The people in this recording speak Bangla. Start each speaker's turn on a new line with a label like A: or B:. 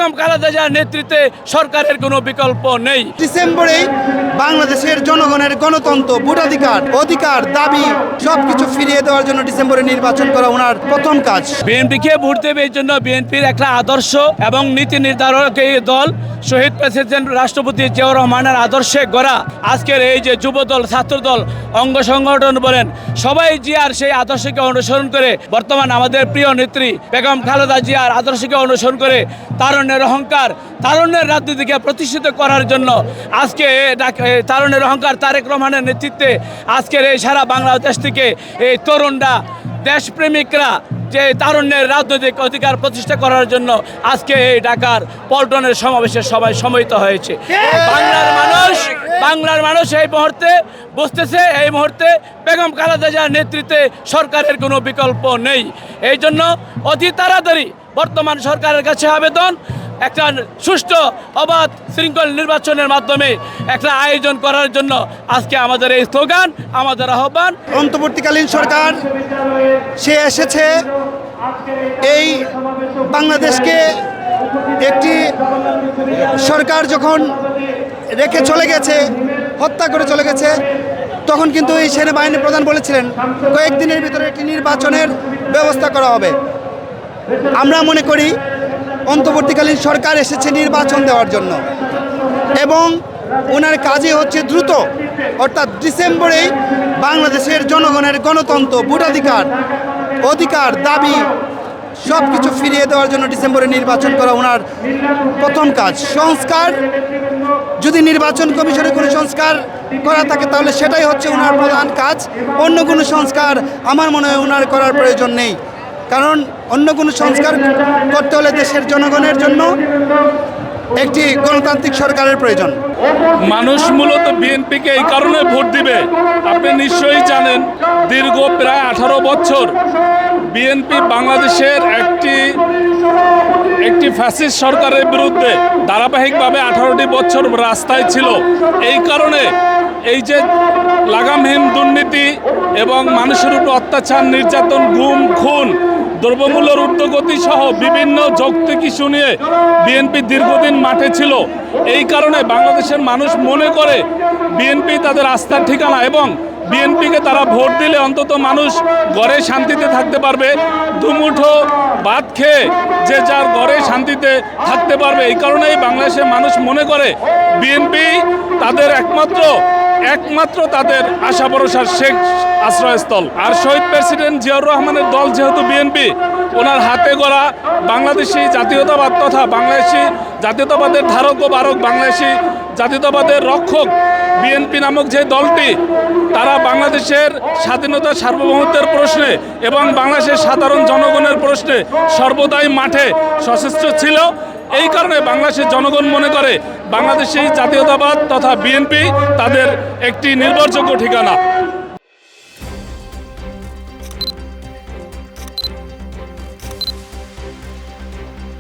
A: বেগম খালেদা জিয়ার নেতৃত্বে সরকারের কোনো বিকল্প নেই।
B: ডিসেম্বরেই বাংলাদেশের জনগণের গণতন্ত্র, অধিকার দাবি সবকিছু ফিরিয়ে দেওয়ার জন্য ডিসেম্বরে নির্বাচন করা ওনার প্রথম কাজ।
A: বিএনপিকে ভোট দেবে এই জন্য বিএনপির একটা আদর্শ এবং নীতি নির্ধারক এই দল শহীদ প্রেসিডেন্ট রাষ্ট্রপতি জিয়াউর রহমানের আদর্শে গড়া আজকের এই যে যুবদল, ছাত্রদল, অঙ্গ সংগঠন বলেন, সবাই জিয়ার সেই আদর্শকে অনুসরণ করে বর্তমান আমাদের প্রিয় নেত্রী বেগম খালেদা জিয়ার আদর্শকে অনুসরণ করে তারুণ্যের অহংকার, তারুণ্যের রাজনীতিকে প্রতিষ্ঠিত করার জন্য আজকে তারুণ্যের অহংকার তারেক রহমানের নেতৃত্বে আজকের এই সারা বাংলাদেশ থেকে এই তরুণরা, দেশপ্রেমিকরা যে তারুণ্যের রাজনৈতিক অধিকার প্রতিষ্ঠা করার জন্য আজকে এই ঢাকার পল্টনের সমাবেশে সবাই সমবেত হয়েছে। বাংলার মানুষ এই মুহূর্তে বুঝতেছে, এই মুহূর্তে বেগম খালেদা জিয়ার নেতৃত্বে সরকারের কোনো বিকল্প নেই। এই জন্য অতি তাড়াতাড়ি বর্তমান সরকারের কাছে আবেদন, একটা সুষ্ঠু অবাধ শৃঙ্খল নির্বাচনের মাধ্যমে একটা আয়োজন করার জন্য আজকে আমাদের এই স্লোগান, আমাদের আহ্বান।
B: অন্তর্বর্তীকালীন সরকার সে এসেছে এই বাংলাদেশকে একটি সরকার যখন রেখে চলে গেছে, হত্যা করে চলে গেছে, তখন কিন্তু এই সেনাবাহিনী প্রধান বলেছিলেন কয়েকদিনের ভিতরে একটি নির্বাচনের ব্যবস্থা করা হবে। আমরা মনে করি অন্তর্বর্তীকালীন সরকার এসেছে নির্বাচন দেওয়ার জন্য এবং ওনার কাজই হচ্ছে দ্রুত, অর্থাৎ ডিসেম্বরেই বাংলাদেশের জনগণের গণতন্ত্র, অধিকার দাবি সব কিছু ফিরিয়ে দেওয়ার জন্য ডিসেম্বরে নির্বাচন করা ওনার প্রথম কাজ। সংস্কার, যদি নির্বাচন কমিশনে কোনো সংস্কার করা থাকে তাহলে সেটাই হচ্ছে ওনার প্রধান কাজ। অন্য কোনো সংস্কার আমার মনে হয় ওনার করার প্রয়োজন নেই, কারণ অন্য কোনো সংস্কার করতে হলে দেশের জনগণের জন্য একটি গণতান্ত্রিক সরকারের প্রয়োজন।
C: মানুষ মূলত বিএনপিকে এই কারণে ভোট দিবে। আপনি নিশ্চয়ই জানেন, দীর্ঘ প্রায় 18 বছর বিএনপি বাংলাদেশের একটি ফ্যাসিস্ট সরকারের বিরুদ্ধে ধারাবাহিকভাবে 18টি বছর রাস্তায় ছিল। এই কারণে এই যে লাগামহীন দুর্নীতি এবং মানুষের উপর অত্যাচার, নির্যাতন, গুম, খুন, দ্রব্যমূল্যের ঊর্ধ্বগতি সহ বিভিন্ন যৌক্তিক ইস্যু নিয়ে বিএনপি দীর্ঘদিন মাঠে ছিল। এই কারণে বাংলাদেশের মানুষ মনে করে বিএনপি তাদের আস্থার ঠিকানা এবং বিএনপিকে তারা ভোট দিলে অন্তত মানুষ ঘরে শান্তিতে থাকতে পারবে, দুমুঠো ভাত খেয়ে যে যার ঘরে শান্তিতে থাকতে পারবে। এই কারণেই বাংলাদেশের মানুষ মনে করে বিএনপি তাদের একমাত্র তাদের আশা ভরসার শেষ আশ্রয়স্থল। আর শহীদ প্রেসিডেন্ট জিয়াউর রহমানের দল যেহেতু বিএনপি, ওনার হাতে গড়া বাংলাদেশি জাতীয়তাবাদ তথা বাংলাদেশি জাতীয়তাবাদের ধারক ও বারক, বাংলাদেশি জাতীয়তাবাদের রক্ষক বিএনপি নামক যে দলটি, তারা বাংলাদেশের স্বাধীনতা, সার্বভৌমত্বের প্রশ্নে এবং বাংলাদেশের সাধারণ জনগণের প্রশ্নে সর্বদাই মাঠে সশস্ত্র ছিল। এই কারণে বাংলাদেশের জনগণ মনে করে বাংলাদেশি জাতীয়তাবাদ তথা বিএনপি তাদের একটি নির্ভরযোগ্য ঠিকানা।